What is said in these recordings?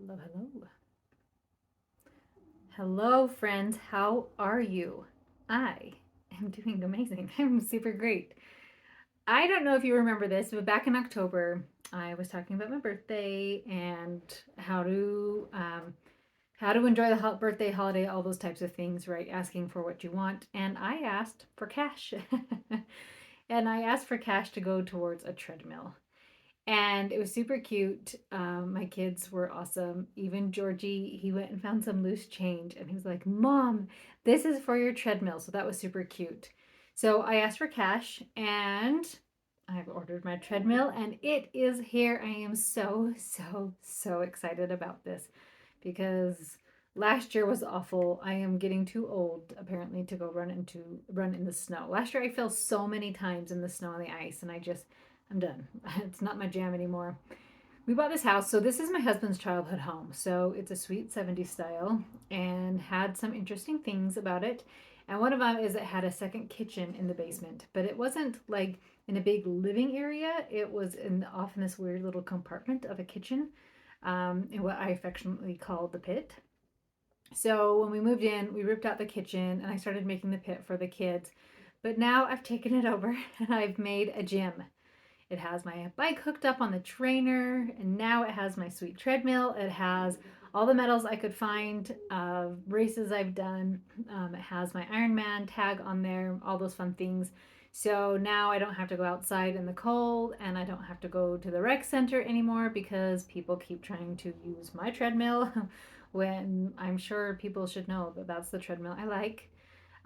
Hello, hello. Hello, friends. How are you? I am doing amazing. I'm super great. I don't know if you remember this, but back in October, I was talking about my birthday and how to enjoy the birthday holiday, all those types of things, right? Asking for what you want, and I asked for cash, and I asked for cash to go towards a treadmill. And it was super cute. My kids were awesome. Even Georgie, he went and found some loose change and he was like, Mom, this is for your treadmill. So that was super cute. So I asked for cash and I've ordered my treadmill and it is here. I am so excited about this because last year was awful. I am getting too old apparently to go run in the snow. Last year I fell so many times in the snow and the ice and I'm done. It's not my jam anymore. We bought this house. So this is my husband's childhood home. So it's a sweet 70s style and had some interesting things about it. And one of them is it had a second kitchen in the basement, but it wasn't like in a big living area. It was off in this weird little compartment of a kitchen, in what I affectionately call the pit. So when we moved in, we ripped out the kitchen and I started making the pit for the kids. But now I've taken it over and I've made a gym. It has my bike hooked up on the trainer, and now it has my sweet treadmill. It has all the medals I could find of races I've done. It has my Ironman tag on there, all those fun things. So now I don't have to go outside in the cold and I don't have to go to the rec center anymore because people keep trying to use my treadmill when I'm sure people should know that that's the treadmill I like.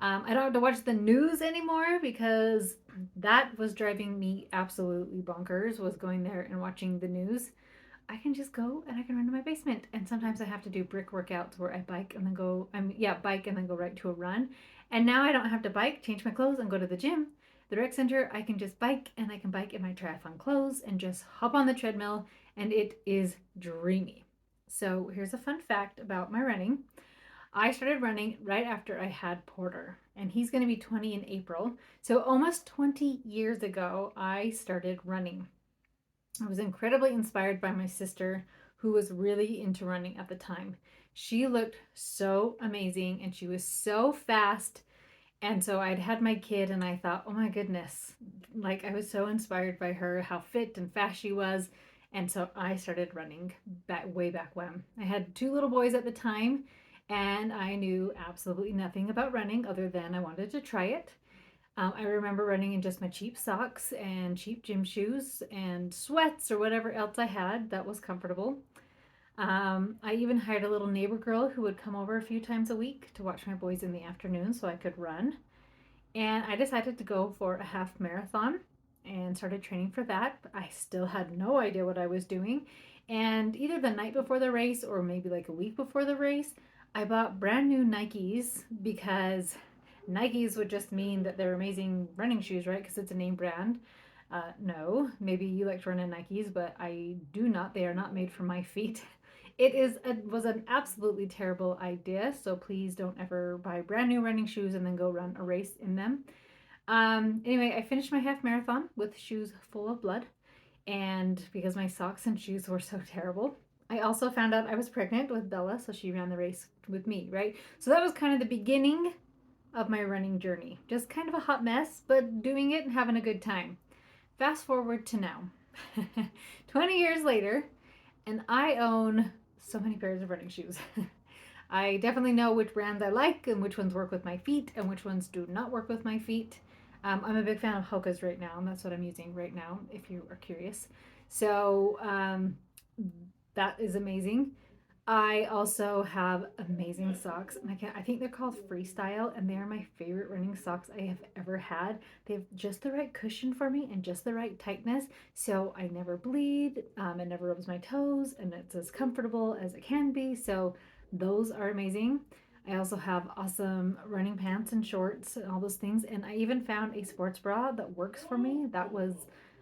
I don't have to watch the news anymore because that was driving me absolutely bonkers, was going there and watching the news. I can just go and I can run to my basement. And sometimes I have to do brick workouts where I bike and then bike and then go right to a run. And now I don't have to bike, change my clothes, and go to the gym. The rec center, I can just bike and I can bike in my triathlon clothes and just hop on the treadmill, and it is dreamy. So here's a fun fact about my running. I started running right after I had Porter, and he's going to be 20 in April. So, almost 20 years ago, I started running. I was incredibly inspired by my sister, who was really into running at the time. She looked so amazing and she was so fast. And so I'd had my kid, and I thought, oh my goodness, like I was so inspired by her, how fit and fast she was. And so I started running way back when. I had two little boys at the time, and I knew absolutely nothing about running other than I wanted to try it. I remember running in just my cheap socks and cheap gym shoes and sweats or whatever else I had that was comfortable. I even hired a little neighbor girl who would come over a few times a week to watch my boys in the afternoon so I could run. And I decided to go for a half marathon and started training for that. I still had no idea what I was doing. And either the night before the race or maybe like a week before the race, I bought brand new Nikes because Nikes would just mean that they're amazing running shoes, right? Because it's a name brand. No, maybe you like to run in Nikes, but I do not. They are not made for my feet. Was an absolutely terrible idea. So please don't ever buy brand new running shoes and then go run a race in them. Anyway, I finished my half marathon with shoes full of blood, and because my socks and shoes were so terrible. I also found out I was pregnant with Bella, so she ran the race with me, right? So that was kind of the beginning of my running journey. Just kind of a hot mess, but doing it and having a good time. Fast forward to now, 20 years later, and I own so many pairs of running shoes. I definitely know which brands I like and which ones work with my feet and which ones do not work with my feet. I'm a big fan of Hoka's right now, and that's what I'm using right now, if you are curious. So that is amazing. I also have amazing socks, and I think they're called Freestyle, and they are my favorite running socks I have ever had. They have just the right cushion for me and just the right tightness, so I never bleed. It never rubs my toes, and it's as comfortable as it can be. So those are amazing. I also have awesome running pants and shorts and all those things, and I even found a sports bra that works for me. That was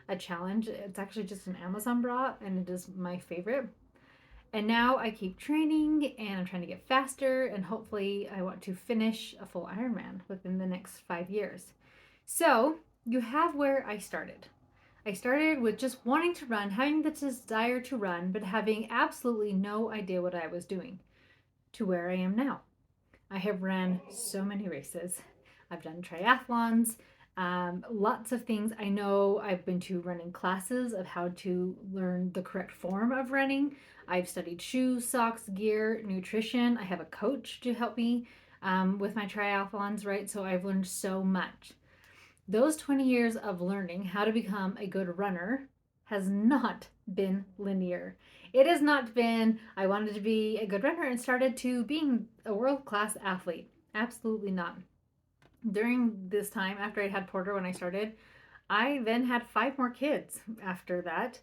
a challenge. It's actually just an Amazon bra, and it is my favorite. And now I keep training and I'm trying to get faster, and hopefully I want to finish a full Ironman within the next 5 years. So you have where I started. I started with just wanting to run, having the desire to run, but having absolutely no idea what I was doing, to where I am now. I have ran so many races. I've done triathlons, lots of things. I know I've been to running classes of how to learn the correct form of running. I've studied shoes, socks, gear, nutrition. I have a coach to help me with my triathlons, right? So I've learned so much. Those 20 years of learning how to become a good runner has not been linear. It has not been, I wanted to be a good runner and started to being a world class athlete. Absolutely not. During this time, after I had Porter when I started, I then had five more kids after that.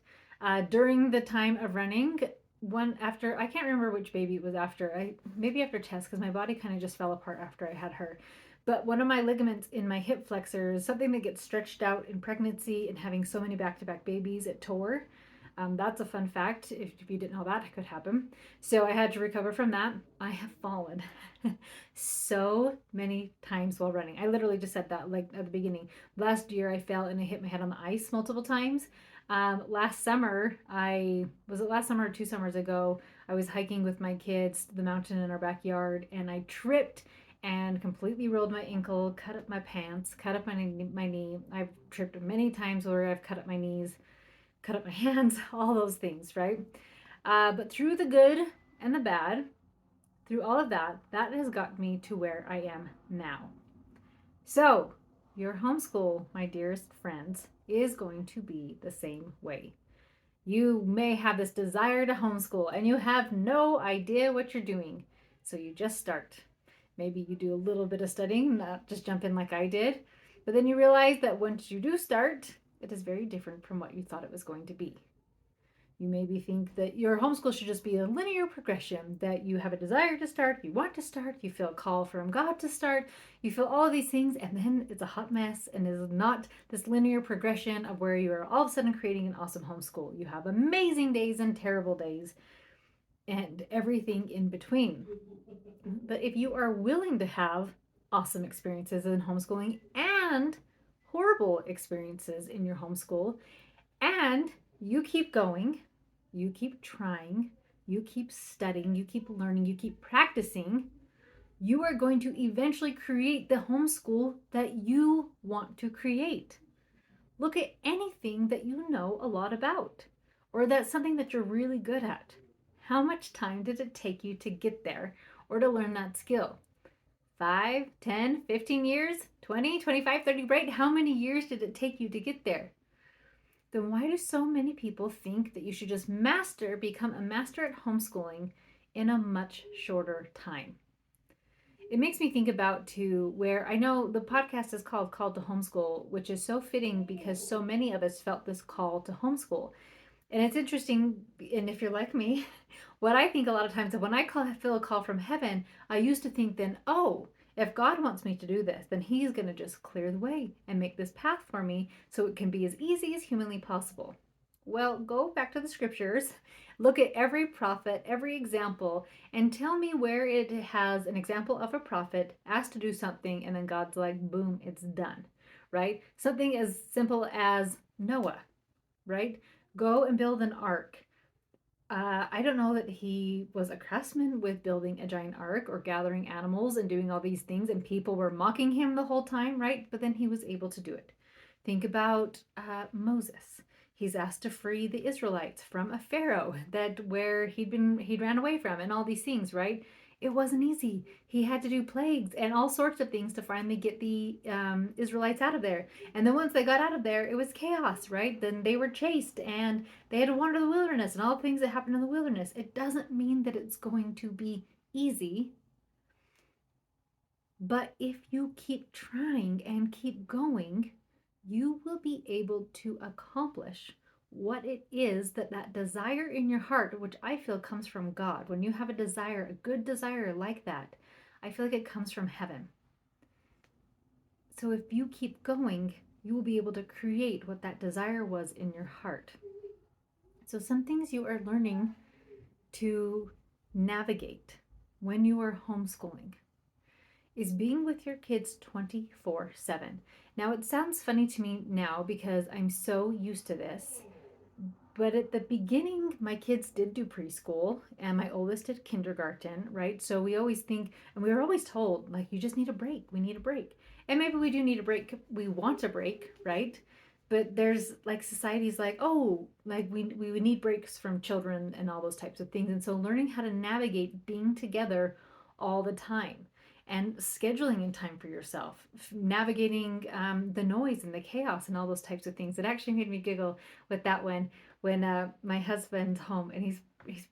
During the time of running, one after I can't remember which baby it was after. I maybe after Tess because my body kind of just fell apart after I had her. But one of my ligaments in my hip flexors, something that gets stretched out in pregnancy and having so many back-to-back babies, it tore. That's a fun fact. If you didn't know that, it could happen. So I had to recover from that. I have fallen so many times while running. I literally just said that like at the beginning. Last year I fell and I hit my head on the ice multiple times. Last summer, I was it last summer or 2 summers ago, I was hiking with my kids to the mountain in our backyard and I tripped and completely rolled my ankle, cut up my pants, cut up my knee. I've tripped many times where I've cut up my knees, cut up my hands, all those things, right? But through the good and the bad, through all of that, that has got me to where I am now. So, your homeschool, my dearest friends, is going to be the same way. You may have this desire to homeschool and you have no idea what you're doing. So you just start. Maybe you do a little bit of studying, not just jump in like I did. But then you realize that once you do start, it is very different from what you thought it was going to be. You maybe think that your homeschool should just be a linear progression, that you have a desire to start, you want to start, you feel a call from God to start, you feel all of these things, and then it's a hot mess and is not this linear progression of where you are all of a sudden creating an awesome homeschool. You have amazing days and terrible days and everything in between. But if you are willing to have awesome experiences in homeschooling and horrible experiences in your homeschool, and you keep going, you keep trying, you keep studying, you keep learning, you keep practicing, you are going to eventually create the homeschool that you want to create. Look at anything that you know a lot about, or that's something that you're really good at. How much time did it take you to get there or to learn that skill? 5, 10, 15 years, 20, 25, 30, right? How many years did it take you to get there? Then why do so many people think that you should just become a master at homeschooling in a much shorter time? It makes me think about too where I know the podcast is called Called to Homeschool, which is so fitting because so many of us felt this call to homeschool. And it's interesting, and if you're like me, what I think a lot of times when feel a call from heaven, I used to think then, oh, if God wants me to do this, then He's going to just clear the way and make this path for me so it can be as easy as humanly possible. Well, go back to the scriptures, look at every prophet, every example, and tell me where it has an example of a prophet asked to do something, and then God's like, boom, it's done, right? Something as simple as Noah, right? Go and build an ark. I don't know that he was a craftsman with building a giant ark or gathering animals and doing all these things, and people were mocking him the whole time, right? But then he was able to do it. Think about Moses. He's asked to free the Israelites from a pharaoh that where he'd ran away from, and all these things, right? It wasn't easy. He had to do plagues and all sorts of things to finally get the Israelites out of there. And then once they got out of there, it was chaos, right? Then they were chased and they had to wander the wilderness and all the things that happened in the wilderness. It doesn't mean that it's going to be easy. But if you keep trying and keep going, you will be able to accomplish what it is that desire in your heart, which I feel comes from God. When you have a desire, a good desire like that, I feel like it comes from heaven. So if you keep going, you will be able to create what that desire was in your heart. So some things you are learning to navigate when you are homeschooling is being with your kids 24/7. Now, it sounds funny to me now because I'm so used to this. But at the beginning, my kids did do preschool and my oldest did kindergarten, right? So we always think, and we were always told, like, you just need a break. We need a break. And maybe we do need a break. We want a break, right? But there's like society's like, oh, like we would need breaks from children and all those types of things. And so learning how to navigate being together all the time and scheduling in time for yourself, navigating the noise and the chaos and all those types of things. It actually made me giggle with that one when my husband's home and he's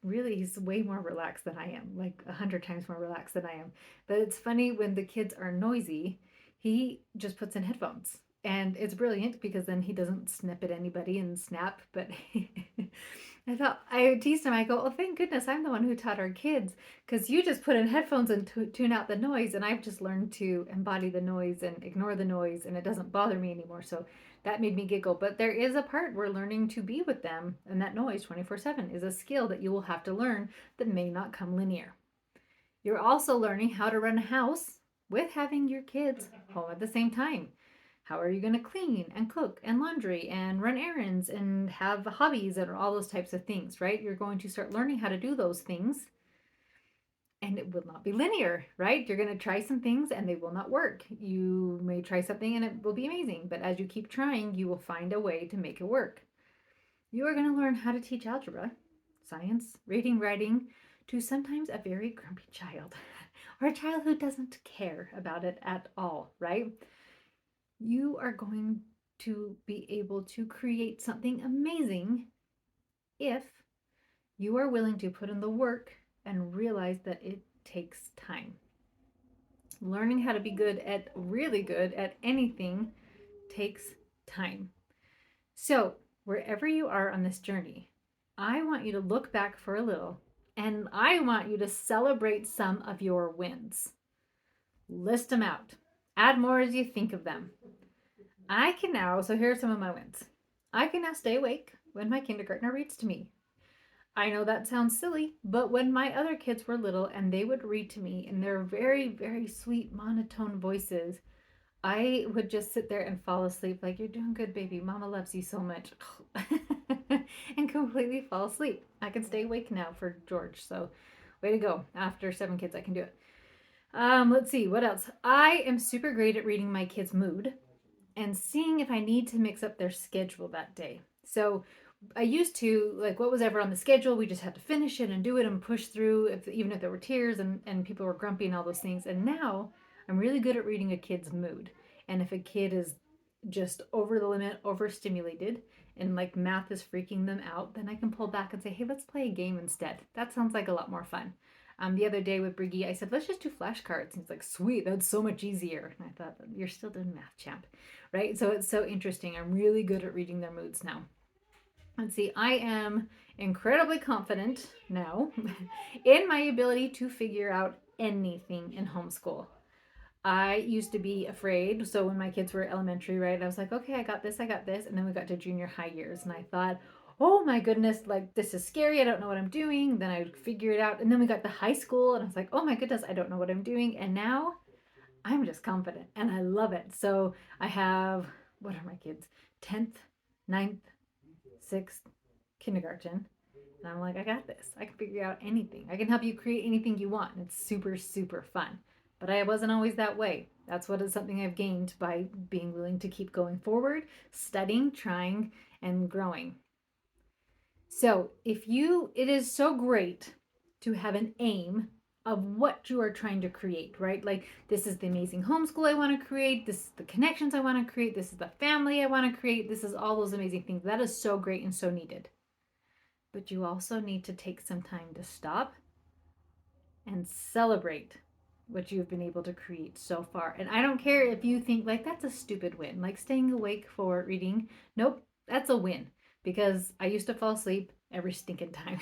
way more relaxed than I am, like 100 times more relaxed than I am. But it's funny when the kids are noisy, he just puts in headphones. And it's brilliant because then he doesn't snip at anybody and snap. But I teased him. I go, oh, thank goodness I'm the one who taught our kids because you just put in headphones and tune out the noise. And I've just learned to embody the noise and ignore the noise, and it doesn't bother me anymore. So that made me giggle. But there is a part where learning to be with them, and that noise 24/7 is a skill that you will have to learn that may not come linear. You're also learning how to run a house with having your kids home at the same time. How are you going to clean and cook and laundry and run errands and have hobbies and all those types of things, right? You're going to start learning how to do those things, and it will not be linear, right? You're going to try some things and they will not work. You may try something and it will be amazing, but as you keep trying, you will find a way to make it work. You are going to learn how to teach algebra, science, reading, writing to sometimes a very grumpy child or a child who doesn't care about it at all, right? You are going to be able to create something amazing if you are willing to put in the work and realize that it takes time. Learning how to be really good at anything takes time. So, wherever you are on this journey, I want you to look back for a little and I want you to celebrate some of your wins. List them out. Add more as you think of them. So here are some of my wins. I can now stay awake when my kindergartner reads to me. I know that sounds silly, but when my other kids were little and they would read to me in their very, very sweet monotone voices, I would just sit there and fall asleep like, you're doing good, baby. Mama loves you so much. And completely fall asleep. I can stay awake now for George. So, way to go. After 7 kids, I can do it. Let's see, what else? I am super great at reading my kids' mood and seeing if I need to mix up their schedule that day. So, I used to, like, what was ever on the schedule, we just had to finish it and do it and push through, even if there were tears and people were grumpy and all those things. And now I'm really good at reading a kid's mood. And if a kid is just over the limit, overstimulated, and like math is freaking them out, then I can pull back and say, hey, let's play a game instead. That sounds like a lot more fun. The other day with Briggy, I said, let's just do flashcards. He's like, sweet, that's so much easier. And I thought, you're still doing math, champ, right? So it's so interesting. I'm really good at reading their moods now. Let's see, I am incredibly confident now in my ability to figure out anything in homeschool. I used to be afraid. So when my kids were elementary, right, I was like, okay, I got this, I got this. And then we got to junior high years, and I thought, oh my goodness, like this is scary. I don't know what I'm doing. Then I would figure it out. And then we got to high school, and I was like, oh my goodness, I don't know what I'm doing. And now I'm just confident and I love it. So I have, what are my kids? 10th, ninth, 6th, kindergarten. And I'm like, I got this. I can figure out anything. I can help you create anything you want. And it's super, super fun. But I wasn't always that way. That's what is something I've gained by being willing to keep going forward, studying, trying, and growing. So it is so great to have an aim of what you are trying to create, right? Like, this is the amazing homeschool I want to create. This is the connections I want to create. This is the family I want to create. This is all those amazing things. That is so great and so needed. But you also need to take some time to stop and celebrate what you've been able to create so far. And I don't care if you think like that's a stupid win, like staying awake for reading. Nope, that's a win because I used to fall asleep every stinking time.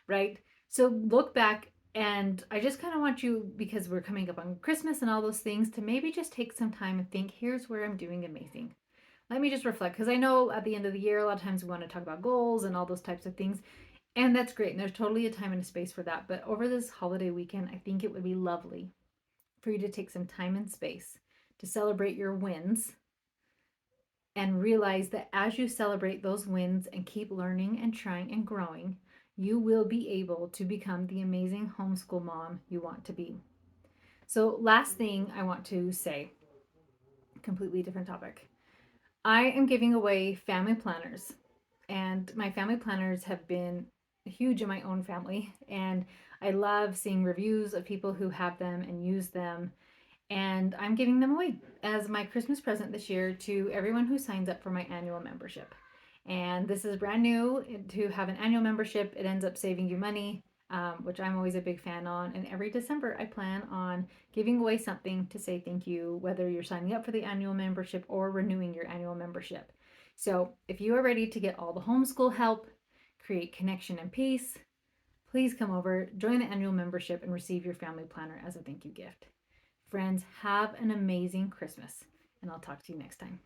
Right? So look back, and I just kind of want you, because we're coming up on Christmas and all those things, to maybe just take some time and think, here's where I'm doing amazing. Let me just reflect, because I know at the end of the year, a lot of times we want to talk about goals and all those types of things. And that's great. And there's totally a time and a space for that. But over this holiday weekend, I think it would be lovely for you to take some time and space to celebrate your wins and realize that as you celebrate those wins and keep learning and trying and growing, you will be able to become the amazing homeschool mom you want to be. So, last thing I want to say, completely different topic. I am giving away family planners, and my family planners have been huge in my own family. And I love seeing reviews of people who have them and use them. And I'm giving them away as my Christmas present this year to everyone who signs up for my annual membership. And this is brand new to have an annual membership. It ends up saving you money, which I'm always a big fan on. And every December, I plan on giving away something to say thank you, whether you're signing up for the annual membership or renewing your annual membership. So if you are ready to get all the homeschool help, create connection and peace, please come over, join the annual membership, and receive your family planner as a thank you gift. Friends, have an amazing Christmas, and I'll talk to you next time.